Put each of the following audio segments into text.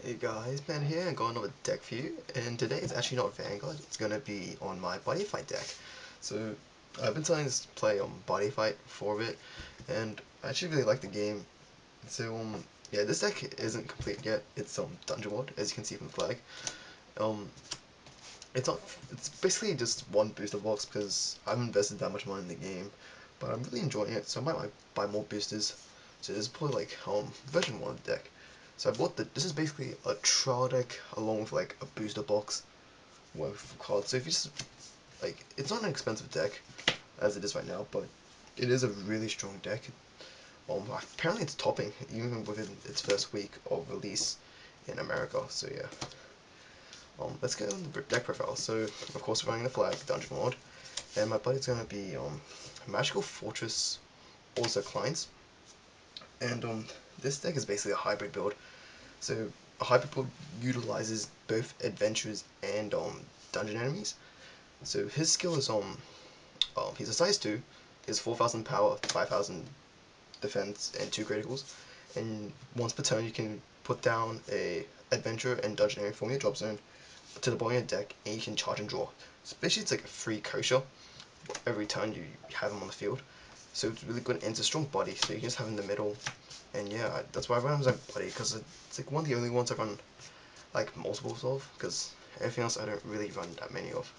Hey guys, Ben here, and got another deck for you, and today it's actually not Vanguard, it's gonna be on my BuddyFight deck. So, I've been trying to play on BuddyFight for a bit, and I actually really like the game. So, yeah, this deck isn't complete yet, it's Dungeon mode, as you can see from the flag. Um, it's not, it's basically just one booster box, because I haven't invested that much money in the game, but I'm really enjoying it, so I might buy more boosters. So this is probably like, version 1 of the deck. So I bought this is basically a trial deck along with like a booster box worth of cards. So if you just, like, it's not an expensive deck as it is right now, but it is a really strong deck. Apparently it's topping even within its first week of release in America, so yeah. Let's get on the deck profile. So of course we're running the flag, Dungeon Lord, and my buddy's gonna be Magical Fortress, also Clients. And this deck is basically a hybrid build. So a hybrid build utilizes both adventurers and dungeon enemies. So his skill is he's a size 2, is 4,000 power, 5,000 defense, and 2 criticals. And once per turn you can put down a adventurer and dungeon enemy from your drop zone to the bottom of your deck, and you can charge and draw. So basically it's like a free kosher every turn you have him on the field. So it's really good, and it's a strong body, so you can just have him in the middle. And yeah, that's why I run him as a buddy, because it's like one of the only ones I run like multiples of, because everything else I don't really run that many of.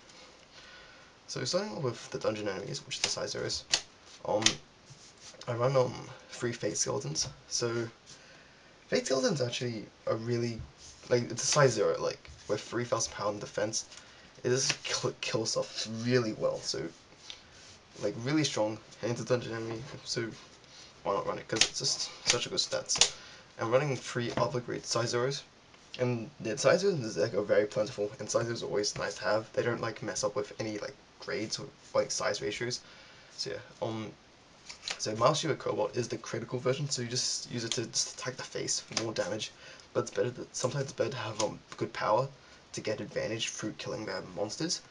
So starting off with the dungeon enemies, which is the size zeros, I run 3 Fate Skeletons. So Fate Skeletons actually are really, like, it's a size 0, like with 3,000 power in defense. It just kill stuff really well. So like really strong, and it's a dungeon enemy. So why not run it? Because it's just such a good stats. I'm running 3 other great size zeros. And the size zeros in this deck are very plentiful, and size zeros are always nice to have. They don't like mess up with any like grades or like size ratios. So yeah, so Mouse Shield Cobalt is the critical version, so you just use it to just attack the face for more damage. But it's better sometimes it's better to have good power to get advantage through killing their monsters.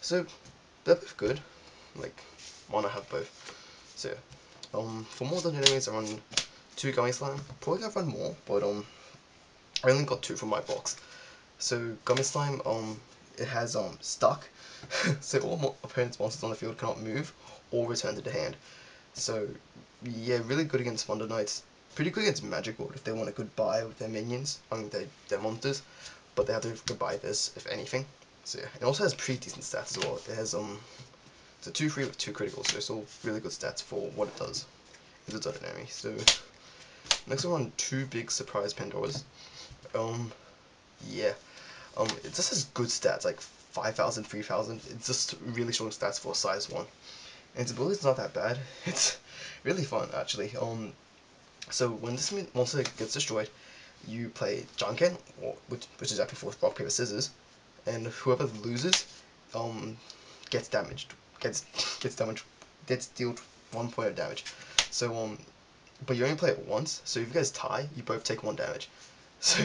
So they're both good. Like, why not have both? So yeah. For more dungeon enemies, I run 2 Gummy Slime. Probably gonna run more, but I only got 2 from my box. So Gummy Slime, it has stuck, so all opponent's monsters on the field cannot move or return to the hand. So yeah, really good against Thunder Knights. Pretty good against Magic Ward if they want a good buy with their minions, their monsters, but they have to goodbye this if anything. So yeah, it also has pretty decent stats as well. It has it's a 2/3 with 2 criticals, so it's all really good stats for what it does. It's a dungeon enemy. So next one, 2 big surprise Pandoras. Yeah. It just has good stats, like 5,000, 3,000. It's just really strong stats for size 1. And its ability is not that bad. It's really fun, actually. So when this monster gets destroyed, you play Janken, which is actually for rock, paper, scissors, and whoever loses, gets damaged. Gets damaged. Gets dealt 1 point of damage. So but you only play it once. So if you guys tie, you both take 1 damage. So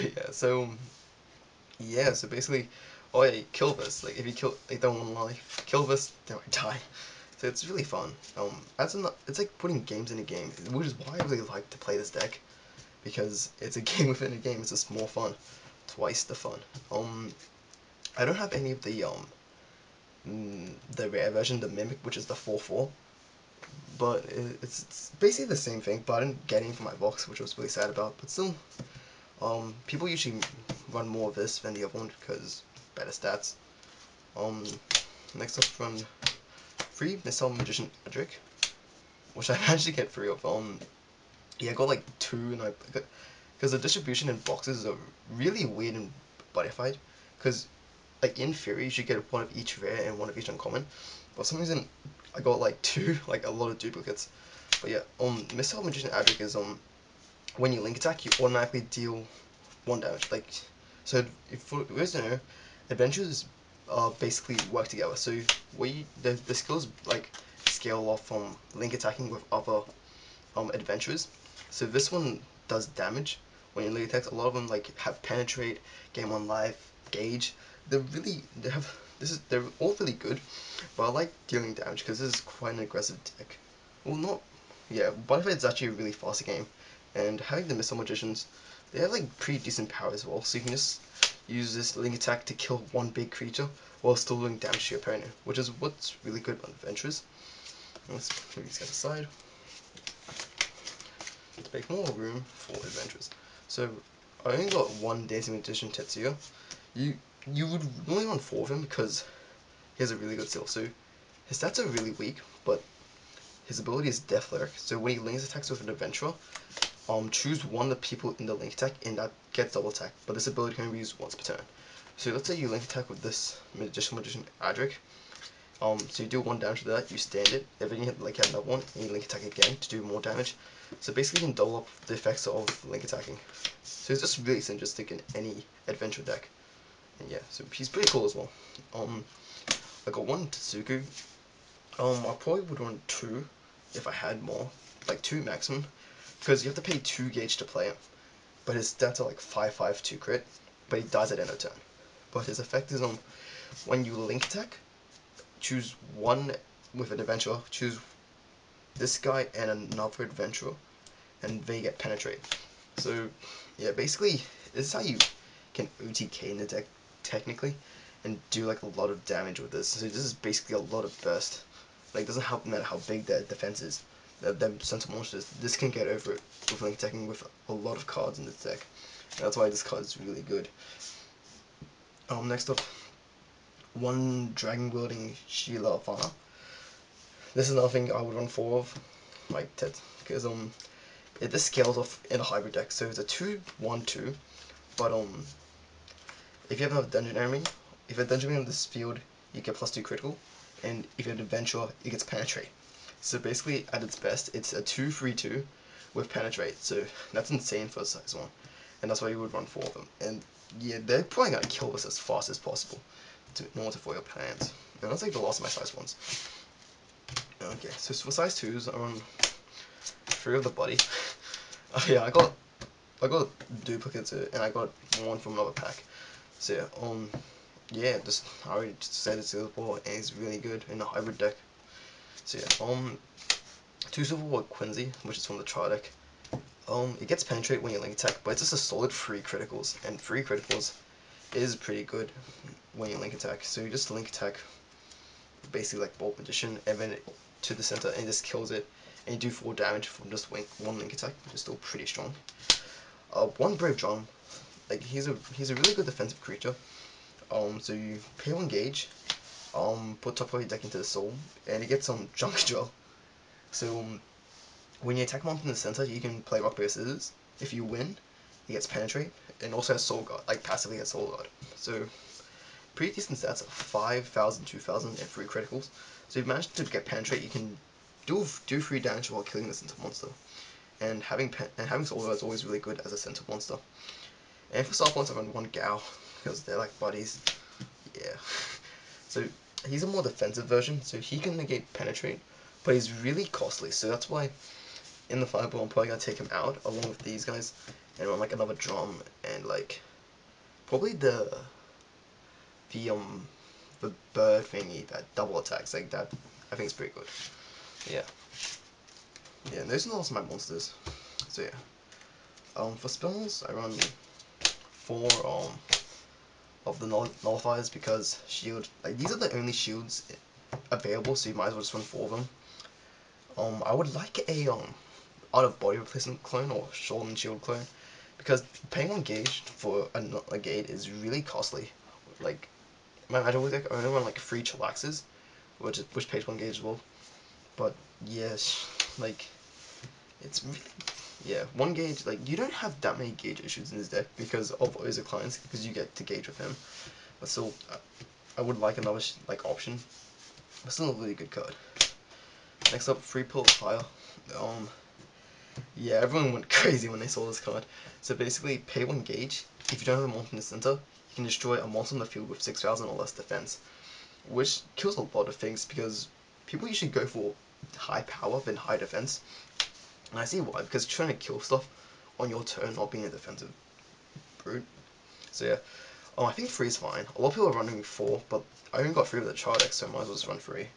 yeah. So basically, oh yeah, kill this. Like if you kill, they don't want life. Kill this, they might die. So it's really fun. It's like putting games in a game, which is why I really like to play this deck, because it's a game within a game. It's just more fun, twice the fun. I don't have any of the rare version, the Mimic, which is the 4/4, but it's basically the same thing. But I didn't get any from my box, which I was really sad about. But still, people usually run more of this than the other one because better stats. Next up, run 3 Missile Magician Edric, which I managed to get 3 of. Yeah, I got like 2, and because the distribution in boxes are really weird in BuddyFight, because like in theory you should get 1 of each rare and 1 of each uncommon, but for some reason I got like 2, like a lot of duplicates. But yeah, Missile Magician Edric is when you link attack, you automatically deal 1 damage. Like, so if for those who don't know, adventures basically work together. So the skills like scale off from link attacking with other adventurers. So this one does damage when you link attacks. A lot of them like have penetrate, game on life, gauge. They're all really good, but I like dealing damage because this is quite an aggressive deck. Well, not, yeah, Butterfly is actually a really fast game, and having the Missile Magicians they have like pretty decent power as well, so you can just use this link attack to kill one big creature while still doing damage to your opponent, which is what's really good on adventures. Let's move these guys aside to make more room for adventures. So I only got one Dancing Magician Tetsuya. You would normally want 4 of him because he has a really good skill. So his stats are really weak, but his ability is Death Lyric. So when he links attacks with an adventurer, choose one of the people in the link attack and that gets double attack. But this ability can be used once per turn. So let's say you link attack with this Magician Adric. So you do 1 damage to that, you stand it, and then you hit another one, and you link attack again to do more damage. So basically you can double up the effects of link attacking. So it's just really synergistic in any adventure deck. And yeah, so he's pretty cool as well. I got 1 Tsuku. I probably would run 2 if I had more, like 2 maximum, because you have to pay 2 gauge to play him. But his stats are like 5/5 2 crit, but he dies at end of turn. But his effect is when you link attack, choose one with an adventurer, choose this guy and another adventurer, and they get penetrate. So yeah, basically this is how you can OTK in the deck technically, and do like a lot of damage with this. So this is basically a lot of burst. Like, doesn't matter how big their defense is, their center monsters, this can get over it with link attacking with a lot of cards in this deck. And that's why this card is really good. Next up, 1 dragon wielding Sheila Fana. This is another thing I would run 4 of, like Ted, because this scales off in a hybrid deck. So it's a 2/1/2, but if you have another dungeon enemy, if a dungeon enemy on this field, you get +2 critical, and if you have an adventurer, it gets penetrate. So basically, at its best, it's a 2/3/2 with penetrate. So that's insane for a size 1, and that's why you would run 4 of them. And yeah, they're probably gonna kill this as fast as possible in order to foil your plans. And that's like the last of my size 1s. Okay, so for size 2s, I run 3 of the Buddy. Oh yeah, I got duplicates and I got 1 from another pack. So yeah, I already said it's before, and it's really good in a hybrid deck. So yeah, 2 Silverwood Quincy, which is from the Trial deck. It gets penetrate when you link attack, but it's just a solid 3 criticals, and 3 criticals is pretty good when you link attack. So you just link attack, basically like Bolt Magician, and then to the center, and it just kills it, and you do 4 damage from just 1 link attack, which is still pretty strong. 1 Brave Drum, like he's a really good defensive creature. So you pay 1 gauge, put top of your deck into the soul, and he gets some junk drill. So when you attack him from the center, you can play rock paper scissors. If you win, he gets penetrate, and also has soul guard, like passively has soul guard. So pretty decent stats, 5,000, 2,000, and 3 criticals. So if you manage to get penetrate, you can do 3 damage while killing the center monster. And having soul guard is always really good as a center monster. And for star points, I run 1 Gao because they're like buddies. Yeah. So he's a more defensive version, so he can negate penetrate, but he's really costly. So that's why in the fireball, I'm probably gonna take him out along with these guys and run like another drum and like probably the bird thingy that double attacks like that. I think it's pretty good. Yeah. Yeah, and those are also my monsters. So yeah. For spells, I run 4 of the nullifiers because shield, like these are the only shields available, so you might as well just run 4 of them. I would like a out of body replacement clone or Shoulder and Shield clone, because paying 1 gauge for a gate is really costly. Like my magic deck, I only run like 3 chillaxes, which pays 1 gauge as well. But yes, like it's really, yeah, 1 gauge. Like you don't have that many gauge issues in this deck because of Oza clients, because you get to gauge with him. But still, I would like another option. But still a really good card. Next up, 3 Pill of Fire. Yeah, everyone went crazy when they saw this card. So basically, pay 1 gauge. If you don't have a monster in the center, you can destroy a monster on the field with 6,000 or less defense, which kills a lot of things because people usually go for high power than high defense. And I see why, because you're trying to kill stuff on your turn, not being a defensive brute. So yeah, I think 3 is fine. A lot of people are running 4, but I only got 3 with the char deck, so I might as well just run 3.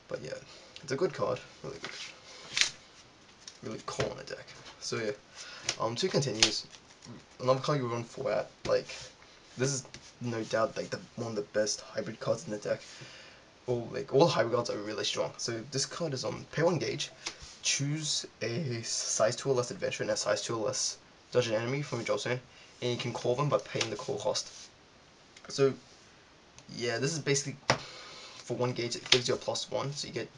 But yeah, it's a good card, really good. Really cool on the deck. So yeah, 2 continues. another card you run 4 at. Like, this is no doubt like one of the best hybrid cards in the deck. All hybrid cards are really strong. So this card is on pay 1 gauge. Choose a size 2 or less adventure and a size 2 or less dungeon enemy from your drop zone, and you can call them by paying the call cost. So yeah, this is basically for 1 gauge. It gives you a +1, so you get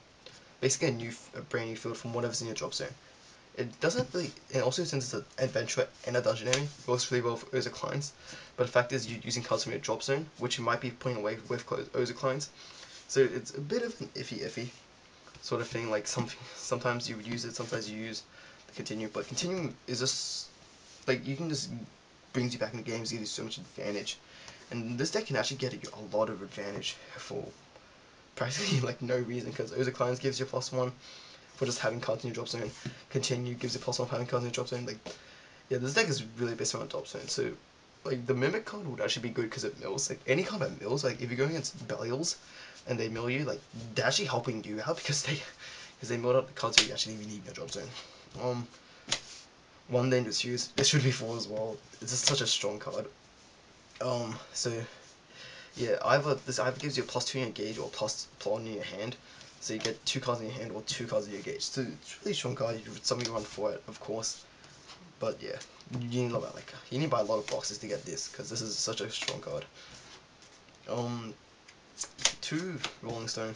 basically a brand new field from whatever's in your drop zone. It doesn't really, and also since it's an adventure and a dungeon enemy, it works really well for Urza clients. But the fact is, you're using cards from your drop zone, which you might be putting away with Urza clients. So it's a bit of an iffy sort of thing. Like sometimes you would use it, sometimes you use the continue. But continue is just like you can just brings you back into games, gives you so much advantage. And this deck can actually get you a lot of advantage for practically like no reason, because Urza clients gives you a +1 for just having cards in your drop zone. Continue gives you +1 for having cards in your drop zone. Like, yeah, this deck is really based around drop zone. So, like, the Mimic card would actually be good because it mills. Like, any card that mills, like, if you're going against Belials and they mill you, like, they're actually helping you out because they milled out the cards that you actually need in your drop zone. One dangerous use. This should be 4 as well. It's just such a strong card. So yeah, this either gives you a +2 in your gauge or +1 in your hand. So you get 2 cards in your hand or 2 cards in your gauge. So it's a really strong card. Something you run for it, of course. But yeah, you need to buy a lot of boxes to get this, because this is such a strong card. 2 Rolling Stone.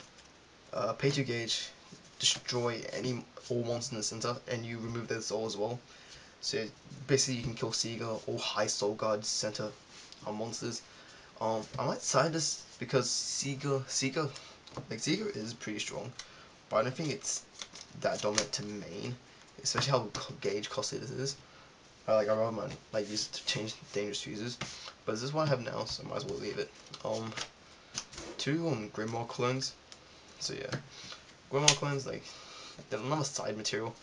Pay 2 gauge. Destroy all monsters in the center, and you remove their soul as well. So basically, you can kill Seeger or high soul guard center monsters. I might side this because Seeger is pretty strong, but I don't think it's that dominant to main, especially how gauge costly this is. I rather use it to change dangerous users, but this is what I have now, so I might as well leave it. 2 Grimoire clones. So yeah, Grimoire clones, like, they're another side material,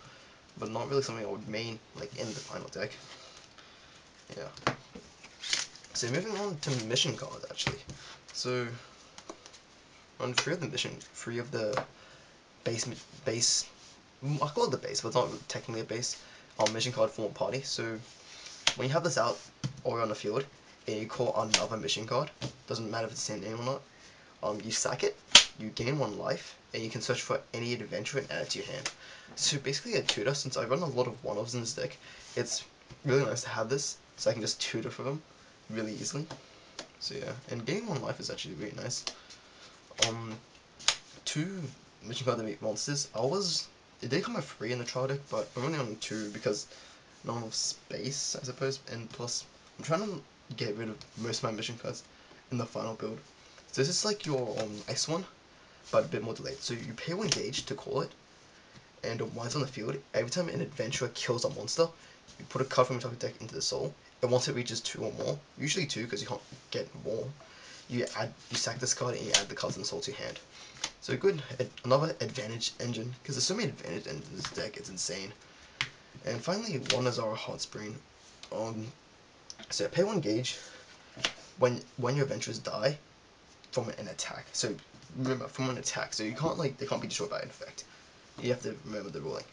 but not really something I would main like in the final deck. Yeah. So moving on to mission cards actually. So on 3 of the base, I call it the base, but it's not technically a base, mission card form a party. So when you have this out or on the field and you call another mission card, doesn't matter if it's the same name or not, you sack it, you gain 1 life, and you can search for any adventure and add it to your hand. So basically a tutor. Since I run a lot of 1-offs in this deck, it's really nice to have this, so I can just tutor for them really easily. So yeah, and gaining 1 life is actually really nice. 2 mission card that meet monsters. It did come out free in the trial deck, but I'm only on 2 because not enough space, I suppose, and plus I'm trying to get rid of most of my mission cards in the final build. So this is like your ice one, but a bit more delayed. So you pay 1 gauge to call it, and once on the field, every time an adventurer kills a monster, you put a card from your top deck into the soul, and once it reaches 2 or more, usually 2 because you can't get more, you sack this card and you add the cards in the soul to your hand. So another advantage engine, because there's so many advantage engines in this deck, it's insane. And finally, 1 is our Hot Spring. So pay 1 gauge when your adventurers die from an attack. So remember, from an attack, so they can't be destroyed by an effect. You have to remember the ruling.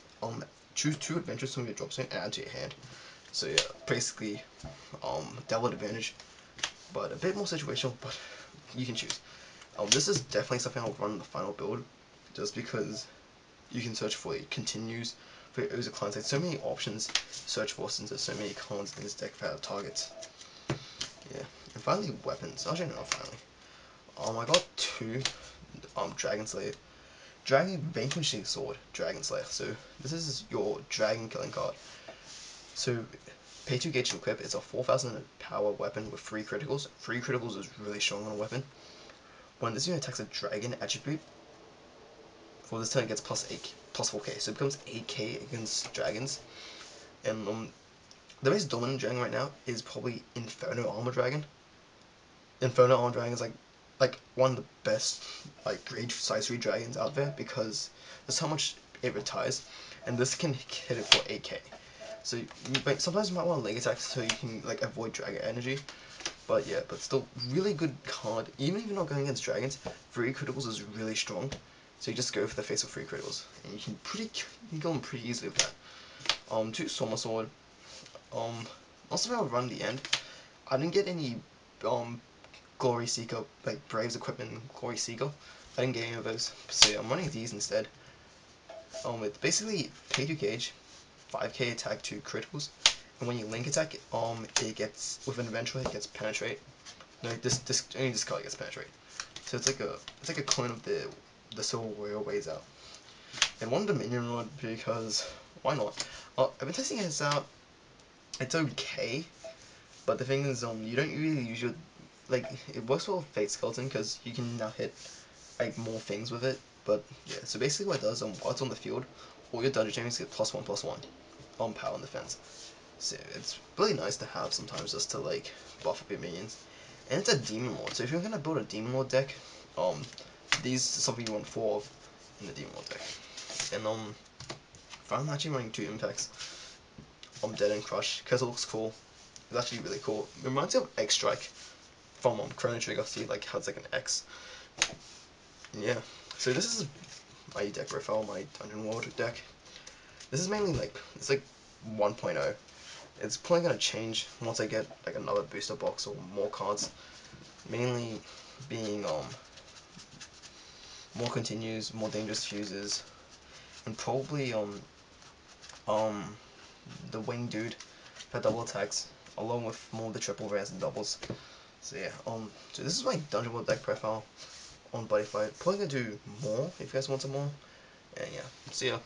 Choose 2 adventures from your drop zone and add to your hand. So yeah, basically, double advantage, but a bit more situational, but you can choose. This is definitely something I'll run in the final build, just because you can search for it continues for your Urza clients. There's so many options to search for since there's so many cards in this deck for targets. Yeah, and finally weapons. Actually, no, finally. I got 2 Dragon Slayer. Dragon Vanquishing Sword, Dragon Slayer. So this is your dragon killing card. So pay 2 gauge to equip. It's a 4,000 power weapon with 3 criticals. 3 criticals is really strong on a weapon. When this unit attacks a dragon attribute, for this turn it gets plus 4k, so it becomes 8k against dragons. And the most dominant dragon right now is probably Inferno Armor Dragon. Inferno Armor Dragon is like one of the best grade size 3 dragons out there, because that's how much it retires, and this can hit it for 8k. So sometimes you might want to leg attack so you can avoid dragon energy. But yeah, but still, really good card. Even if you're not going against dragons, 3 criticals is really strong. So you just go for the face of 3 criticals, and you can kill them pretty easily with that. 2 Soma Sword. Also, I'll run the end. I didn't get any Glory Seeker, like Braves equipment, Glory Seeker. I didn't get any of those, so yeah, I'm running these instead. It's basically pay to gauge, 5k attack to criticals, and when you link attack, it gets with an eventually it gets penetrate. Like this only this card gets penetrate. So it's like a clone of the Soul Warrior Ways Out. And one Dominion Rod because why not? I've been testing this out. It's okay, but the thing is, you don't really use your like it works well with Fate Skeleton because you can now hit like more things with it. But yeah, so basically what it does, while it's on the field, all your dungeon enemies get +1/+1 on power and defense. So it's really nice to have sometimes just to like buff up your minions. And it's a Demon Lord, so if you're gonna build a Demon Lord deck, these are something you want 4 of in the Demon Lord deck. And if I'm actually running 2 impacts, Dead and Crush, because it looks cool. It's actually really cool. It reminds me of X Strike from Chrono Trigger. See, like how it's like an X. Yeah. So this is my deck profile, my Dungeon World deck. This is mainly like it's like 1.0. It's probably gonna change once I get like another booster box or more cards. Mainly being more continues, more dangerous fuses, and probably the wing dude for double attacks, along with more of the triple rares and doubles. So yeah, so this is my Dungeon World deck profile on BuddyFight. Probably gonna do more if you guys want some more. And yeah, see ya.